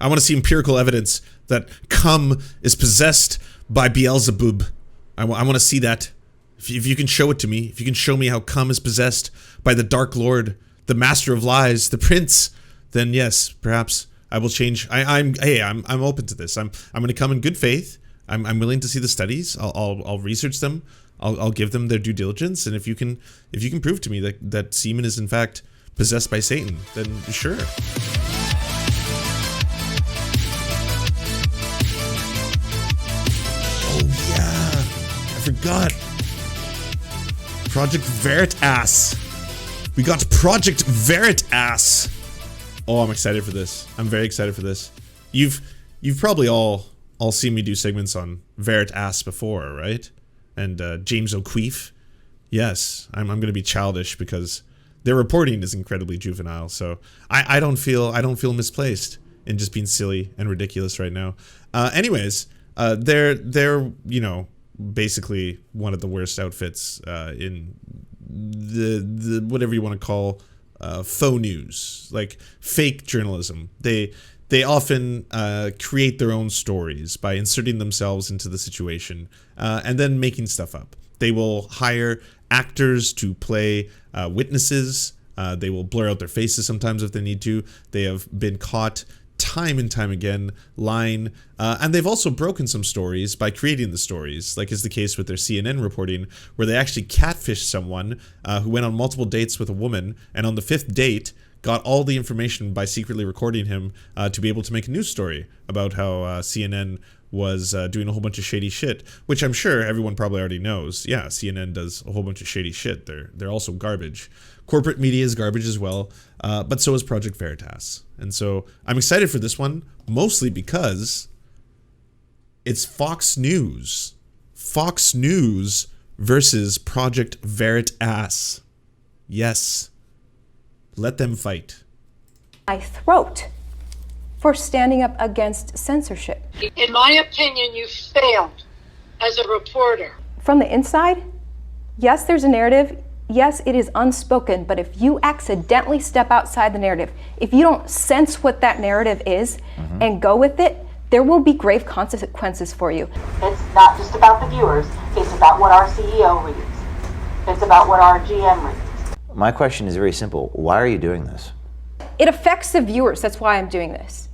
I want to see empirical evidence that cum is possessed by Beelzebub. I want to see that. If you can show it to me, if you can show me how cum is possessed by the Dark Lord, the Master of Lies, the Prince, then yes, perhaps I will change. I'm open to this. I'm going to come in good faith. I'm willing to see the studies. I'll research them. I'll give them their due diligence. And if you can prove to me that semen is in fact possessed by Satan, then sure. Oh yeah, I forgot. Project Veritas. We got Project Veritas. Oh, I'm excited for this. I'm very excited for this. You've probably all seen me do segments on Veritas before, right? And James O'Keefe. Yes, I'm going to be childish because their reporting is incredibly juvenile. So I don't feel misplaced in just being silly and ridiculous right now. Anyways, they're basically one of the worst outfits in the whatever you want to call faux news, like fake journalism. They often create their own stories by inserting themselves into the situation and then making stuff up. They will hire actors to play witnesses. They will blur out their faces sometimes if they need to. They have been caught time and time again lying, and they've also broken some stories by creating the stories, like is the case with their CNN reporting, where they actually catfished someone who went on multiple dates with a woman, and on the 5th date got all the information by secretly recording him to be able to make a news story about how CNN was doing a whole bunch of shady shit, which I'm sure everyone probably already knows. Yeah, CNN does a whole bunch of shady shit. They're also garbage. Corporate media is garbage as well, but so is Project Veritas. And so I'm excited for this one, mostly because it's Fox News. Fox News versus Project Veritas. Yes. Let them fight. My throat for standing up against censorship. In my opinion, you failed as a reporter. From the inside, yes, there's a narrative. Yes, it is unspoken, but if you accidentally step outside the narrative, if you don't sense what that narrative is and go with it, there will be grave consequences for you. It's not just about the viewers, it's about what our CEO reads. It's about what our GM reads. My question is very simple. Why are you doing this? It affects the viewers, that's why I'm doing this.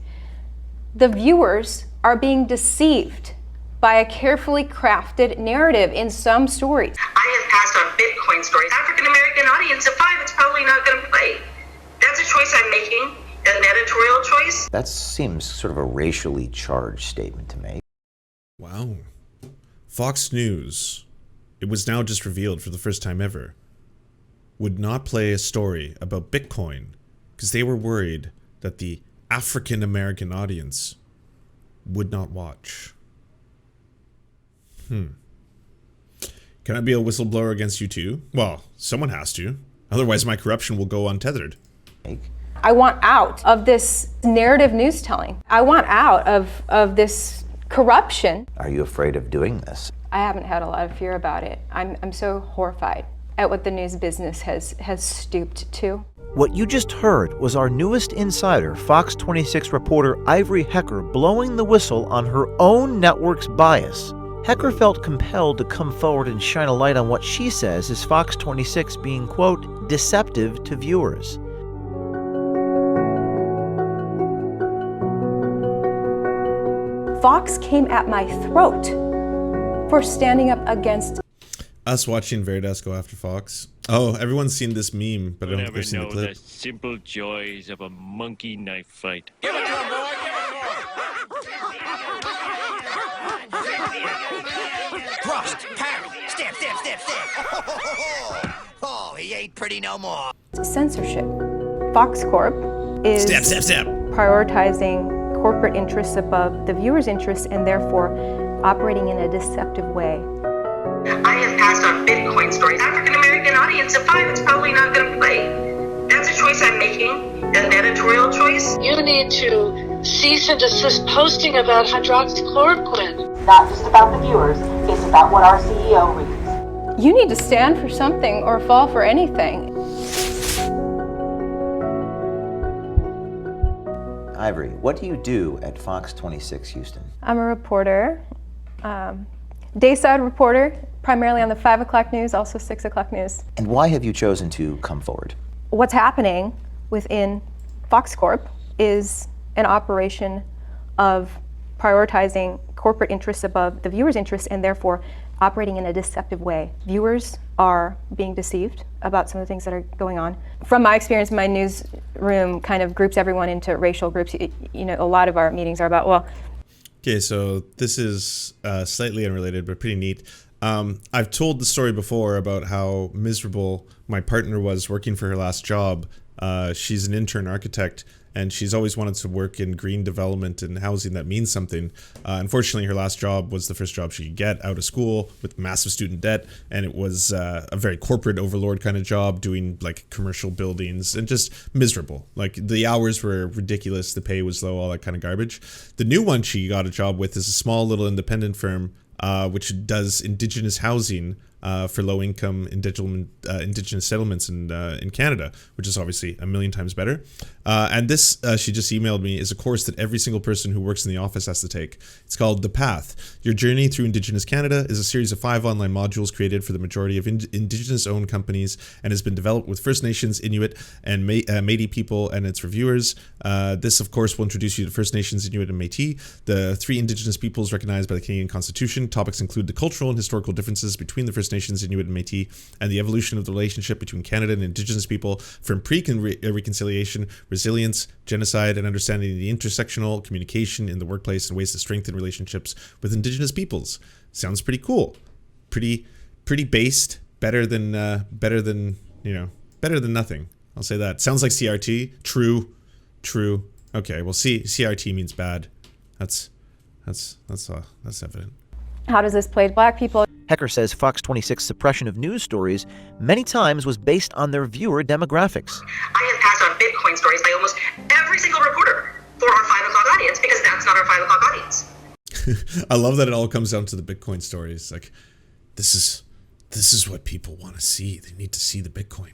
The viewers are being deceived by a carefully crafted narrative in some stories. I have passed on Bitcoin stories. African American audience of 5, it's probably not going to play. That's a choice I'm making, an editorial choice. That seems sort of a racially charged statement to make. Wow. Fox News, it was now just revealed for the first time ever, would not play a story about Bitcoin because they were worried that the African American audience would not watch. Can I be a whistleblower against you too? Well, someone has to. Otherwise my corruption will go untethered. I want out of this narrative news telling. I want out of this corruption. Are you afraid of doing this? I haven't had a lot of fear about it. I'm so horrified at what the news business has stooped to. What you just heard was our newest insider, Fox 26 reporter Ivory Hecker, blowing the whistle on her own network's bias. Hecker felt compelled to come forward and shine a light on what she says is Fox 26 being, quote, deceptive to viewers. Fox came at my throat for standing up against Us watching Veritas go after Fox. Oh, everyone's seen this meme, but I don't think they've seen the clip. The simple joys of a monkey knife fight. Give it to him, boy! Give it to him! Thrust, parry, step, step, step, step. Oh, he ain't pretty no more. censorship. Fox Corp is prioritizing corporate interests above the viewer's interests and therefore operating in a deceptive way. I have passed on Bitcoin stories. African American audience of 5, it's probably not going to play. That's a choice I'm making, an editorial choice. You need to cease and desist posting about hydroxychloroquine. Not just about the viewers, it's about what our CEO reads. You need to stand for something or fall for anything. Ivory, what do you do at Fox 26 Houston? I'm a reporter, dayside reporter, primarily on the 5 o'clock news, also 6 o'clock news. And why have you chosen to come forward? What's happening within Fox Corp is an operation of prioritizing corporate interests above the viewers' interests, and therefore operating in a deceptive way. Viewers are being deceived about some of the things that are going on. From my experience, my newsroom kind of groups everyone into racial groups. You know, a lot of our meetings are about, well... Okay, so this is slightly unrelated, but pretty neat. I've told the story before about how miserable my partner was working for her last job. She's an intern architect, and she's always wanted to work in green development and housing that means something. Unfortunately, her last job was the first job she could get out of school with massive student debt, and it was a very corporate overlord kind of job, doing like commercial buildings, and just miserable. Like, the hours were ridiculous, the pay was low, all that kind of garbage. The new one she got a job with is a small little independent firm which does indigenous housing for low-income indigenous settlements in Canada, which is obviously a million times better. And this, she just emailed me, is a course that every single person who works in the office has to take. It's called The Path. Your Journey Through Indigenous Canada is a series of 5 online modules created for the majority of Indigenous-owned companies and has been developed with First Nations, Inuit, and Métis people and its reviewers. This, of course, will introduce you to First Nations, Inuit, and Métis, the 3 Indigenous peoples recognized by the Canadian Constitution. Topics include the cultural and historical differences between the First Nations, Inuit, and Métis, and the evolution of the relationship between Canada and Indigenous people from pre-reconciliation, resilience, genocide, and understanding the intersectional communication in the workplace and ways to strengthen relationships with Indigenous peoples. Sounds pretty cool, pretty based, better than nothing. I'll say that. Sounds like CRT. True. Okay, well, CRT means bad. That's evident. How does this play to black people? Hecker says Fox 26's suppression of news stories many times was based on their viewer demographics. I have passed on Bitcoin stories by almost every single reporter for our 5 o'clock audience because that's not our 5 o'clock audience. I love that it all comes down to the Bitcoin stories. Like, this is what people want to see. They need to see the Bitcoin.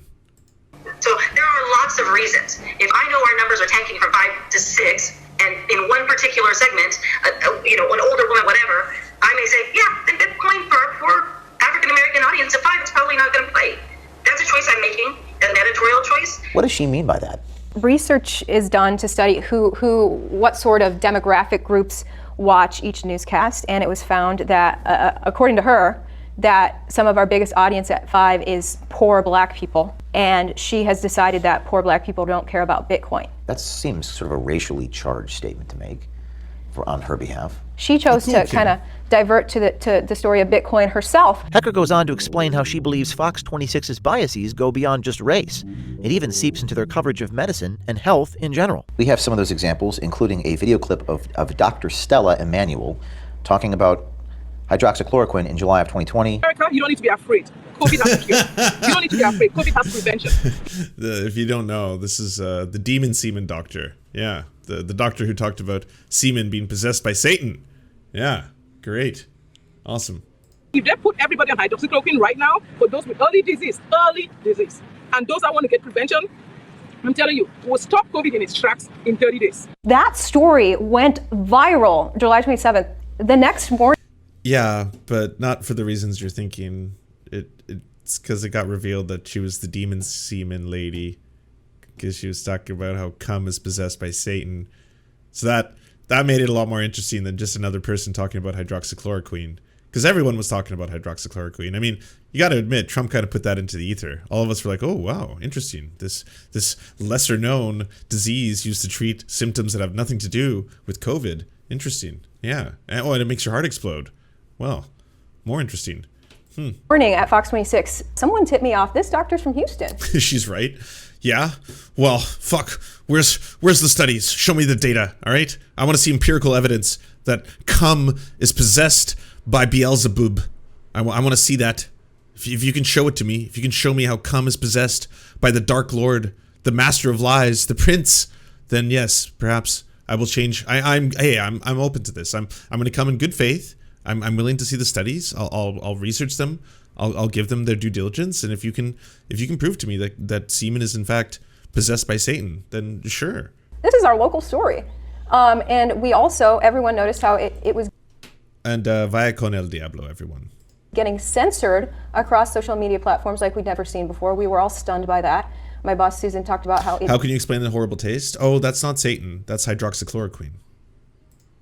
So there are lots of reasons. If I know our numbers are tanking from 5 to 6, and in one particular segment, an older woman, whatever, I may say, yeah, then Bitcoin for a poor African-American audience of 5, it's probably not going to play. That's a choice I'm making, an editorial choice. What does she mean by that? Research is done to study what sort of demographic groups watch each newscast, and it was found that, according to her, that some of our biggest audience at 5 is poor black people, and she has decided that poor black people don't care about Bitcoin. That seems sort of a racially charged statement to make on her behalf. She chose to kind of divert to the story of Bitcoin herself. Hecker goes on to explain how she believes Fox 26's biases go beyond just race. It even seeps into their coverage of medicine and health in general. We have some of those examples, including a video clip of Dr. Stella Emanuel talking about hydroxychloroquine in July of 2020. America, you don't need to be afraid. COVID has a cure. You don't need to be afraid. COVID has prevention. If you don't know, this is the demon semen doctor. Yeah, the doctor who talked about semen being possessed by Satan. Yeah, great. Awesome. If they put everybody on hydroxychloroquine right now, for those with early disease, and those that want to get prevention, I'm telling you, we'll stop COVID in its tracks in 30 days. That story went viral July 27th. The next morning. Yeah, but not for the reasons you're thinking. It's because it got revealed that she was the demon semen lady, because she was talking about how cum is possessed by Satan. So that made it a lot more interesting than just another person talking about hydroxychloroquine, because everyone was talking about hydroxychloroquine. I mean, you got to admit, Trump kind of put that into the ether. All of us were like, oh, wow, interesting. This lesser known disease used to treat symptoms that have nothing to do with COVID. Interesting. Yeah. Oh, and it makes your heart explode. Well, more interesting. Morning at Fox 26, someone tipped me off. This doctor's from Houston. She's right. Yeah. Well, fuck. Where's the studies? Show me the data. All right. I want to see empirical evidence that cum is possessed by Beelzebub. I want to see that. If you can show it to me, if you can show me how cum is possessed by the Dark Lord, the Master of Lies, the Prince, then yes, perhaps I will change. I'm open to this. I'm going to come in good faith. I'm willing to see the studies. I'll research them. I'll give them their due diligence. And if you can prove to me that semen is in fact possessed by Satan, then sure. This is our local story. And we also, everyone noticed how it was And vaya con el diablo, everyone. getting censored across social media platforms like we'd never seen before. We were all stunned by that. My boss Susan talked about how it How can you explain the horrible taste? Oh, that's not Satan. That's hydroxychloroquine.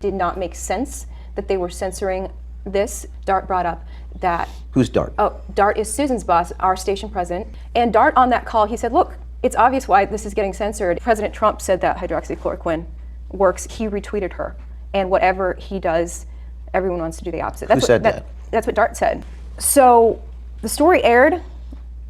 did not make sense that they were censoring this. Dart brought up that... Who's Dart? Oh, Dart is Susan's boss, our station president. And Dart on that call, he said, look, it's obvious why this is getting censored. President Trump said that hydroxychloroquine works. He retweeted her. And whatever he does, everyone wants to do the opposite. Who said that? That's what Dart said. So the story aired.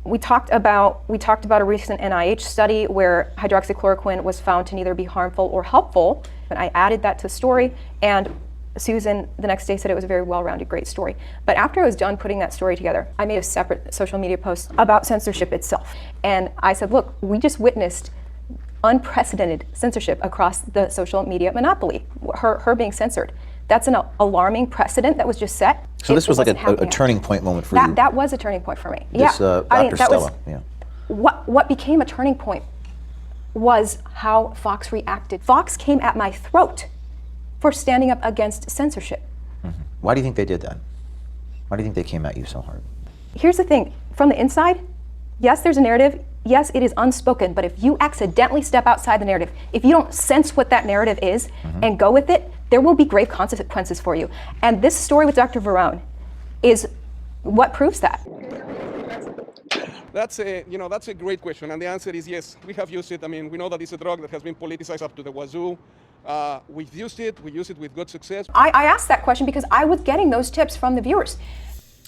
We talked about a recent NIH study where hydroxychloroquine was found to neither be harmful or helpful. And I added that to the story, and Susan the next day said it was a very well-rounded, great story. But after I was done putting that story together, I made a separate social media post about censorship itself. And I said, look, we just witnessed unprecedented censorship across the social media monopoly, her being censored. That's an alarming precedent that was just set. So this was like a turning point moment for you. That was a turning point for me. This, Dr. Stella. What became a turning point was how Fox reacted. Fox came at my throat for standing up against censorship. Mm-hmm. Why do you think they did that? Why do you think they came at you so hard? Here's the thing, from the inside, yes, there's a narrative, yes, it is unspoken, but if you accidentally step outside the narrative, if you don't sense what that narrative is and go with it, there will be grave consequences for you. And this story with Dr. Varone is what proves that. That's a great question, and the answer is yes. We have used it. I mean, we know that it's a drug that has been politicized up to the wazoo. We've used it. We use it with good success. I asked that question because I was getting those tips from the viewers.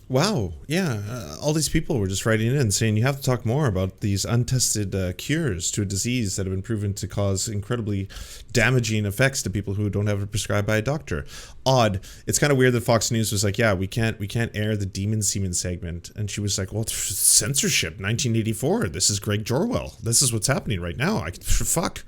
Wow, yeah, all these people were just writing in saying you have to talk more about these untested cures to a disease that have been proven to cause incredibly damaging effects to people who don't have it prescribed by a doctor. Odd. It's kind of weird that Fox News was like, yeah, we can't air the demon semen segment, and she was like, well, censorship, 1984. This is Greg Jorwell. This is what's happening right now. Fuck.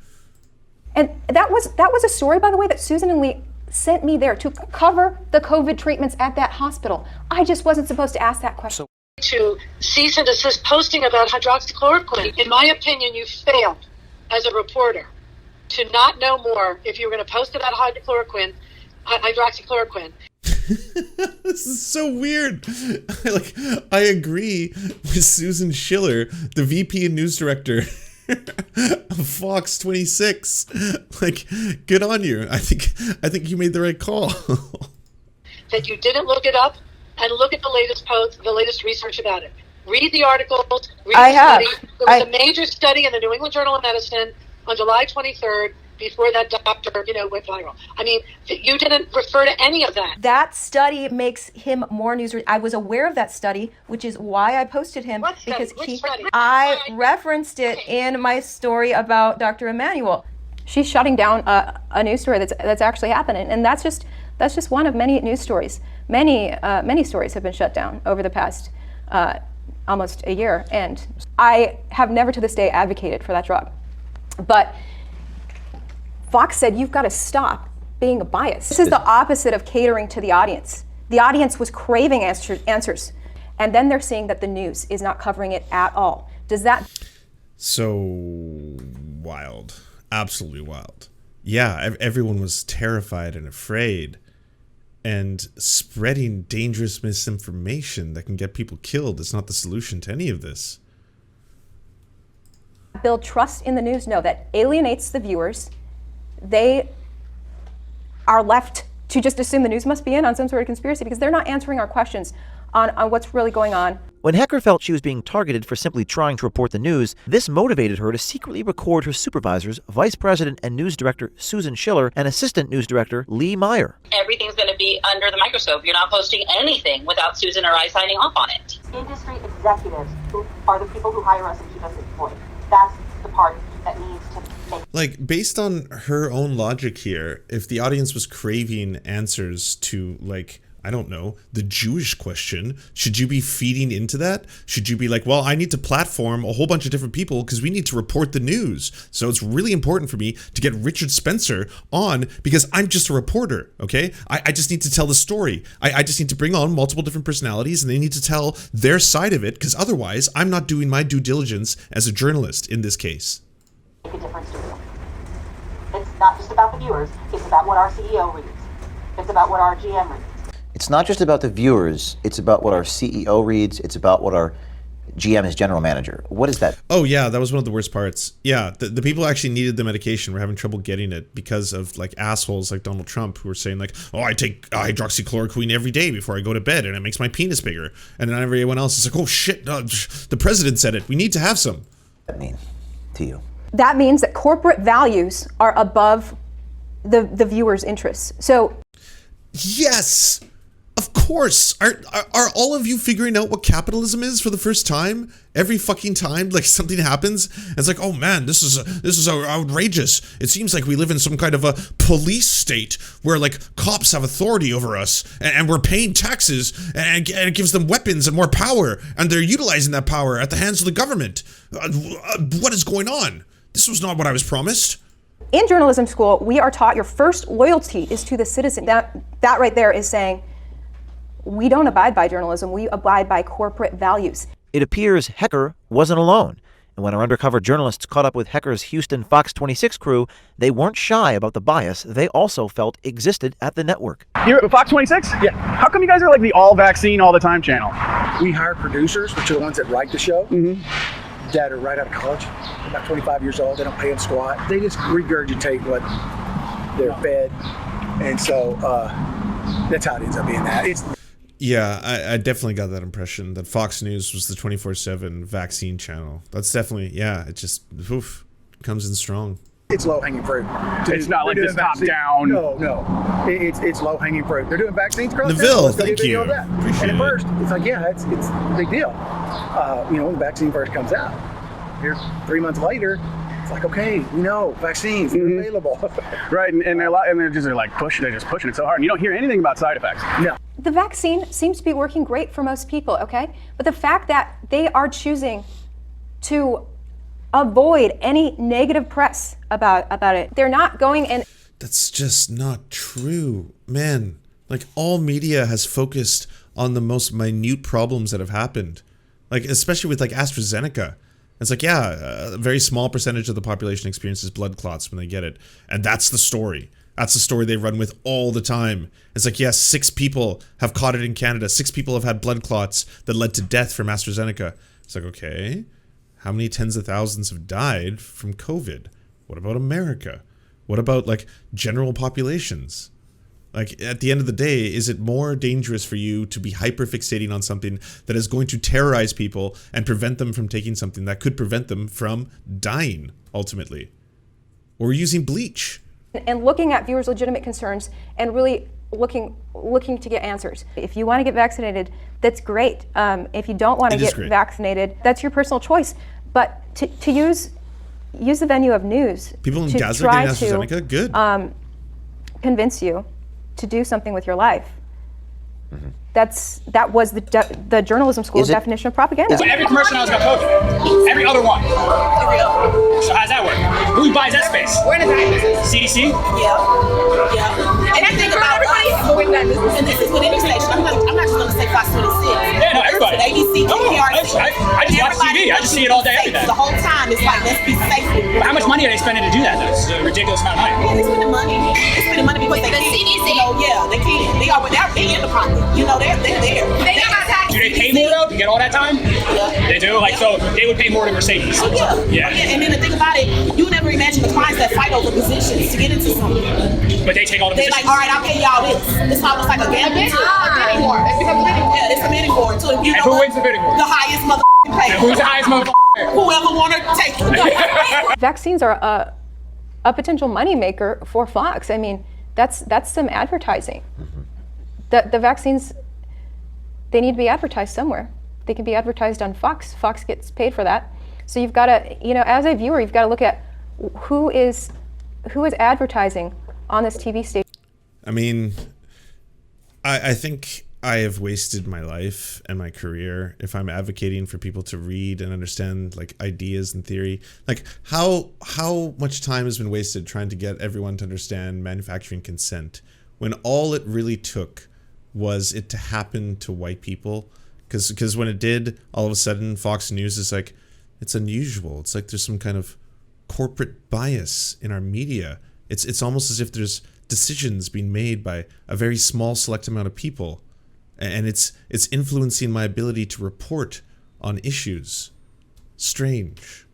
And that was a story, by the way, that Susan and Lee sent me there to cover the COVID treatments at that hospital. I just wasn't supposed to ask that question. To cease and desist posting about hydroxychloroquine. In my opinion, you failed as a reporter to not know more if you were going to post about hydroxychloroquine. This is so weird. I agree with Susan Schiller, the VP and news director of Fox 26. Like, good on you. I think you made the right call. That you didn't look it up and look at the latest post, the latest research about it. Read the articles, read the study. There was a major study in the New England Journal of Medicine on July 23rd before that doctor, went viral. I mean, you didn't refer to any of that. That study makes him more newsworthy. I was aware of that study, which is why I posted him. What study? Because study? I referenced it in my story about Dr. Emanuel. She's shutting down a news story that's actually happening, and that's just one of many news stories. Many stories have been shut down over the past almost a year, and I have never to this day advocated for that drug. But Fox said, you've got to stop being a bias. This is the opposite of catering to the audience. The audience was craving answers. And then they're seeing that the news is not covering it at all. Does that... So wild. Absolutely wild. Yeah, everyone was terrified and afraid. And spreading dangerous misinformation that can get people killed is not the solution to any of this. Build trust in the news? No, that alienates the viewers. They are left to just assume the news must be in on some sort of conspiracy because they're not answering our questions on what's really going on. When Hecker felt she was being targeted for simply trying to report the news, this motivated her to secretly record her supervisors, Vice President and News Director Susan Schiller and Assistant News Director Lee Meyer. Everything's going to be under the microscope. You're not posting anything without Susan or I signing off on it. Industry executives who are the people who hire us and keep us employed. That's the part that needs to make. Like, based on her own logic here, if the audience was craving answers to, like, I don't know, the Jewish question, should you be feeding into that? Should you be like, well, I need to platform a whole bunch of different people because we need to report the news. So it's really important for me to get Richard Spencer on because I'm just a reporter, okay? I just need to tell the story. I just need to bring on multiple different personalities and they need to tell their side of it because otherwise I'm not doing my due diligence as a journalist in this case. Make a difference to you. not just about the viewers. It's about what our CEO reads. It's about what our GM reads. It's not just about the viewers. It's about what our CEO reads. It's about what our GM is general manager. What is that? Oh yeah, that was one of the worst parts. Yeah, the people who actually needed the medication were having trouble getting it because of like assholes like Donald Trump who were saying like, oh, I take hydroxychloroquine every day before I go to bed and it makes my penis bigger. And then everyone else is like, oh shit, the president said it. We need to have some. What does that mean to you? That means that corporate values are above the viewer's interests. So yes, of course. Are all of you figuring out what capitalism is for the first time? Every fucking time like something happens, it's like, oh man, this is outrageous. It seems like we live in some kind of a police state where like cops have authority over us and we're paying taxes and it gives them weapons and more power and they're utilizing that power at the hands of the government. What is going on? This was not what I was promised. in journalism school, we are taught your first loyalty is to the citizen. That right there is saying, we don't abide by journalism, we abide by corporate values. It appears Hecker wasn't alone. And when our undercover journalists caught up with Hecker's Houston Fox 26 crew, they weren't shy about the bias they also felt existed at the network. Here at Fox 26? Yeah. How come you guys are like the all vaccine all the time channel? We hire producers, which are the ones that write the show, that are right out of college, about 25 years old. They don't pay them squat. They just regurgitate what they're fed. And so that's how it ends up being that. Yeah, I definitely got that impression that Fox News was the 24/7 vaccine channel. That's definitely, yeah, it just comes in strong. It's low-hanging fruit. It's not like this top-down. No. It's low-hanging fruit. They're doing vaccines across Neville, thank you. Appreciate and at first, it's like, yeah, it's a big deal. When the vaccine first comes out, here 3 months later, it's like, okay, we know vaccines are available. Right, and they're just pushing it so hard, and you don't hear anything about side effects. No. The vaccine seems to be working great for most people, okay? But the fact that they are choosing to avoid any negative press about it, they're not going and... That's just not true, man. Like, all media has focused on the most minute problems that have happened. Like, especially with like AstraZeneca. It's like, yeah, a very small percentage of the population experiences blood clots when they get it. And that's the story. That's the story they run with all the time. It's like, yes, 6 people have caught it in Canada. 6 people have had blood clots that led to death from AstraZeneca. It's like, okay, how many tens of thousands have died from COVID? What about America? What about like general populations? Like, at the end of the day, is it more dangerous for you to be hyperfixating on something that is going to terrorize people and prevent them from taking something that could prevent them from dying, ultimately? Or using bleach? And looking at viewers' legitimate concerns and really looking to get answers. If you want to get vaccinated, that's great. If you don't want to get vaccinated, that's your personal choice. But to use the venue of news people in to Gaza try getting AstraZeneca, good. Convince you to do something with your life. That was the journalism school's definition of propaganda. So every commercial now has got COVID. Every other one. So how does that work? Who buys that space? We're in the business. CDC? Yeah. And I think about everybody, but we're in that business. And this is with any station. I'm not just going to say Fox 26. Yeah, no, everybody. ABC, KPRC. I just watch TV. I just see it all day, every day. The whole time, it's like, let's be safe. But how much money are they spending to do that, though? It's a ridiculous amount of money. Yeah, they spending money. They spending money because they can. CDC. They can. They in the pocket. They're there. Do they pay more though to get all that time? Yeah. They do? So they would pay more to Mercedes. Oh, yeah. And then the thing about it, you never imagine the clients that fight over positions to get into something. But they take all the positions? They're like, all right, I'll pay y'all this. It's almost like a gambling. A bidding war. It becomes a bidding war. Yeah, it's a bidding war. So if you know who wins the bidding war? The highest motherfucking pay. Who's the highest motherfucking? Whoever want to take it. Vaccines are a potential moneymaker for Fox. I mean, that's some advertising. The vaccines, they need to be advertised somewhere. They can be advertised on Fox. Fox gets paid for that. So you've got to, as a viewer, you've got to look at who is advertising on this TV station. I mean, I think I have wasted my life and my career if I'm advocating for people to read and understand like ideas and theory. Like how much time has been wasted trying to get everyone to understand manufacturing consent when all it really took was it to happen to white people, because when it did, all of a sudden Fox News is like, it's unusual. It's like there's some kind of corporate bias in our media. It's almost as if there's decisions being made by a very small select amount of people, and it's influencing my ability to report on issues. Strange.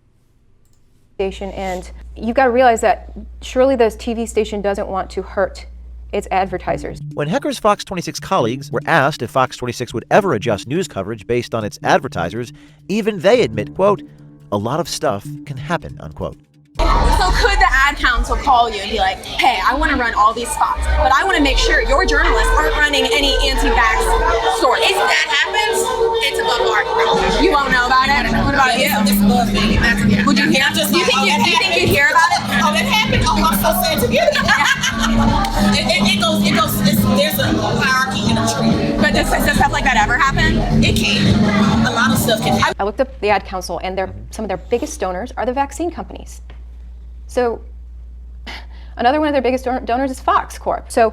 And you've got to realize that surely this TV station doesn't want to hurt its advertisers. When Hecker's Fox 26 colleagues were asked if Fox 26 would ever adjust news coverage based on its advertisers, even they admit, quote, a lot of stuff can happen, unquote. So could the ad council call you and be like, hey, I want to run all these spots, but I want to make sure your journalists aren't running any anti-vax stories. If that happens, it's above our control. You won't know about it? What about you? It's above me. Would you hear? Do you think you'd hear about it? Oh, that happened? Oh, I'm so sad to hear that. It goes, there's a hierarchy in a tree. But does stuff like that ever happen? It can. A lot of stuff can happen. I looked up the ad council, and some of their biggest donors are the vaccine companies. So another one of their biggest donors is Fox Corp. So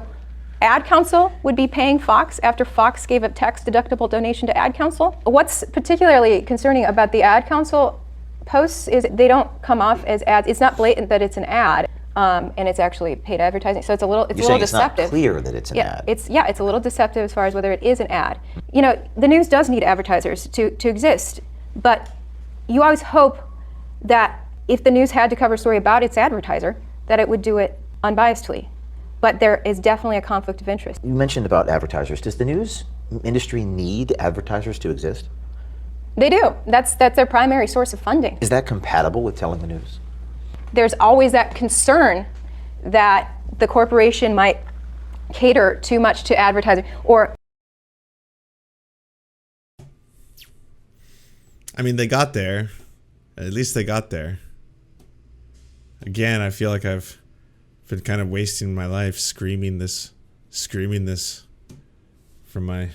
Ad Council would be paying Fox after Fox gave a tax-deductible donation to Ad Council. What's particularly concerning about the Ad Council posts is they don't come off as ads. It's not blatant that it's an ad, and it's actually paid advertising. So it's a little deceptive. It's not clear that it's an ad. It's a little deceptive as far as whether it is an ad. You know, the news does need advertisers to exist, but you always hope that if the news had to cover a story about its advertiser, that it would do it unbiasedly. But there is definitely a conflict of interest. You mentioned about advertisers. Does the news industry need advertisers to exist? They do. That's their primary source of funding. Is that compatible with telling the news? There's always that concern that the corporation might cater too much to advertising, or I mean, they got there. At least they got there. Again, I feel like I've been kind of wasting my life screaming this from my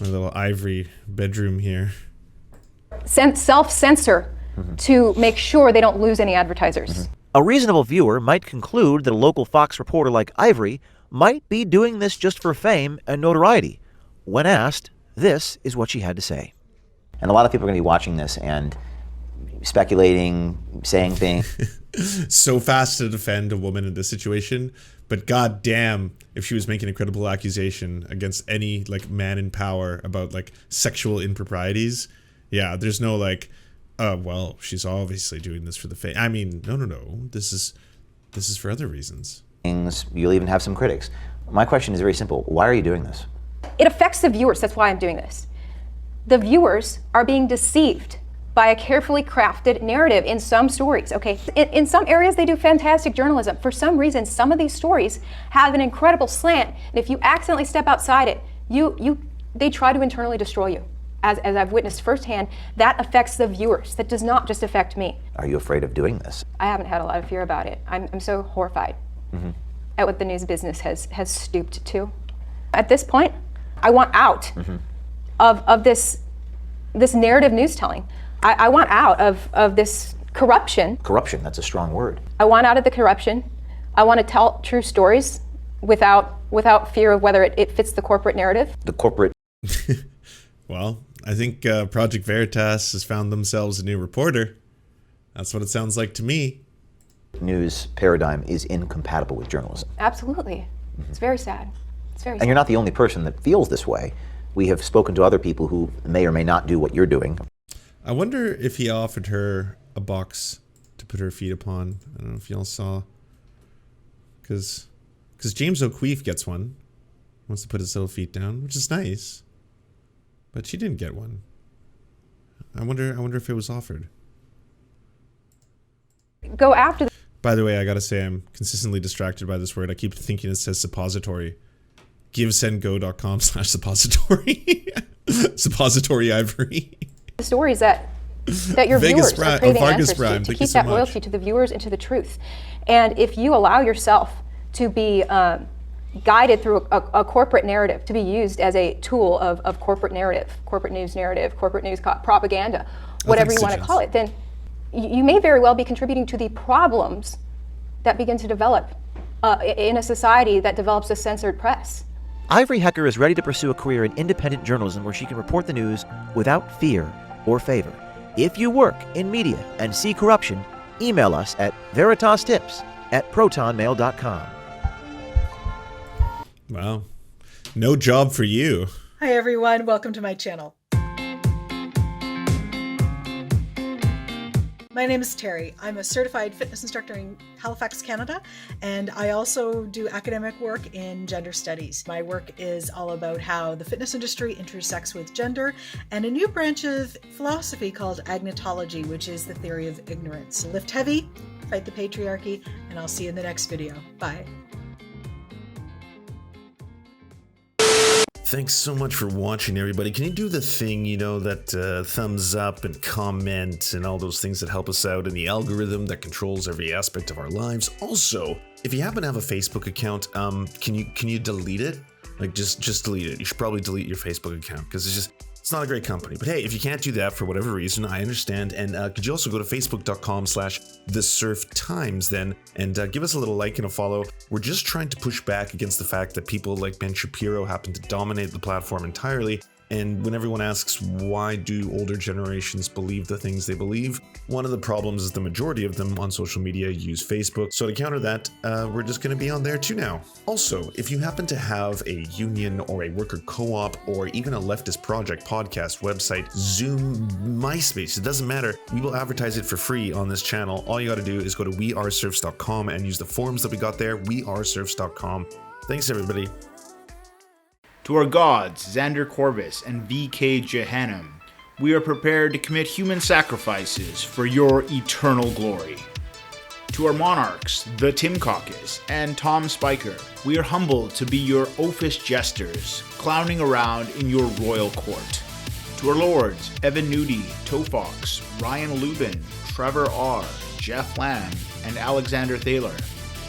little ivory bedroom here. Self-censor to make sure they don't lose any advertisers. A reasonable viewer might conclude that a local Fox reporter like Ivory might be doing this just for fame and notoriety. When asked, this is what she had to say. And a lot of people are going to be watching this and speculating, saying things. So fast to defend a woman in this situation, but god damn if she was making a credible accusation against any like man in power about like sexual improprieties. Yeah, there's no like, well, she's obviously doing this for the fame. I mean, no. This is for other reasons. You'll even have some critics. My question is very simple. Why are you doing this? It affects the viewers. That's why I'm doing this. The viewers are being deceived by a carefully crafted narrative in some stories, okay? In some areas, they do fantastic journalism. For some reason, some of these stories have an incredible slant, and if you accidentally step outside it, they try to internally destroy you. As I've witnessed firsthand, that affects the viewers. That does not just affect me. Are you afraid of doing this? I haven't had a lot of fear about it. I'm so horrified at what the news business has stooped to. At this point, I want out of this narrative news telling. I want out of this corruption. Corruption, that's a strong word. I want out of the corruption. I want to tell true stories without fear of whether it fits the corporate narrative. The corporate. Well, I think Project Veritas has found themselves a new reporter. That's what it sounds like to me. News paradigm is incompatible with journalism. Absolutely. It's very sad. It's very sad. And you're not the only person that feels this way. We have spoken to other people who may or may not do what you're doing. I wonder if he offered her a box to put her feet upon. I don't know if y'all saw. Because James O'Keefe gets one. Wants to put his little feet down, which is nice. But she didn't get one. I wonder if it was offered. Go after the By the way, I gotta say I'm consistently distracted by this word. I keep thinking it says suppository. GiveSendGo.com/suppository. Suppository Ivory. stories that your Vegas viewers Prime, are craving Vegas answers Prime. to Thank you keep so that much. loyalty to the viewers and to the truth. And if you allow yourself to be guided through a corporate narrative, to be used as a tool of corporate narrative, corporate news propaganda, whatever you want to call it, then you may very well be contributing to the problems that begin to develop in a society that develops a censored press. Ivory Hecker is ready to pursue a career in independent journalism where she can report the news without fear or favor. If you work in media and see corruption, email us at veritastips at protonmail.com. Wow. No job for you. Hi everyone, welcome to my channel. My name is Terry. I'm a certified fitness instructor in Halifax, Canada, and I also do academic work in gender studies. My work is all about how the fitness industry intersects with gender and a new branch of philosophy called agnotology, which is the theory of ignorance. Lift heavy, fight the patriarchy, and I'll see you in the next video. Bye. Thanks so much for watching, everybody. Can you do the thing, that thumbs up and comment and all those things that help us out in the algorithm that controls every aspect of our lives? Also, if you happen to have a Facebook account, can you delete it? Like, just delete it. You should probably delete your Facebook account because it's not a great company. But hey, if you can't do that for whatever reason, I understand. And could you also go to facebook.com/thesurftimes then and give us a little like and a follow. We're just trying to push back against the fact that people like Ben Shapiro happen to dominate the platform entirely. And when everyone asks why do older generations believe the things they believe, one of the problems is the majority of them on social media use Facebook. So to counter that, we're just going to be on there too now. Also, if you happen to have a union or a worker co-op or even a leftist project, podcast, website, Zoom, MySpace, it doesn't matter. We will advertise it for free on this channel. All you got to do is go to weareserfs.com and use the forms that we got there, weareserfs.com. Thanks, everybody. To our gods, Xander Corvus and VK Jehannam, we are prepared to commit human sacrifices for your eternal glory. To our monarchs, the Tim Caucus and Tom Spiker, we are humbled to be your oafish jesters, clowning around in your royal court. To our lords, Evan Nudie, Tofox, Ryan Lubin, Trevor R., Jeff Lamb, and Alexander Thaler,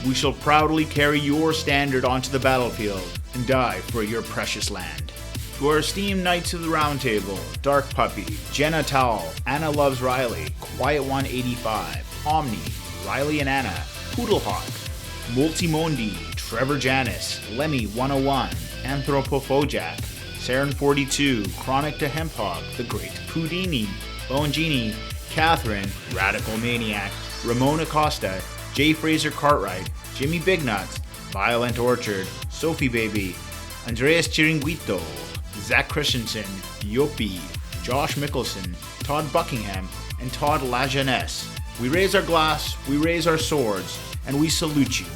we shall proudly carry your standard onto the battlefield and die for your precious land. To our esteemed Knights of the Round Table, Dark Puppy, Jenna Towell, Anna Loves Riley, Quiet 185, Omni, Riley and Anna, Poodlehawk, Multimondi, Trevor Janis, Lemmy 101, Anthropophojak, Saren 42, Chronic to Hemphog, The Great Pudini, Bone Genie, Catherine, Radical Maniac, Ramona Costa, J. Fraser Cartwright, Jimmy Bignuts, Violent Orchard, Sophie Baby, Andreas Chiringuito, Zach Christensen, Yopi, Josh Mickelson, Todd Buckingham, and Todd Lajeunesse. We raise our glass, we raise our swords, and we salute you.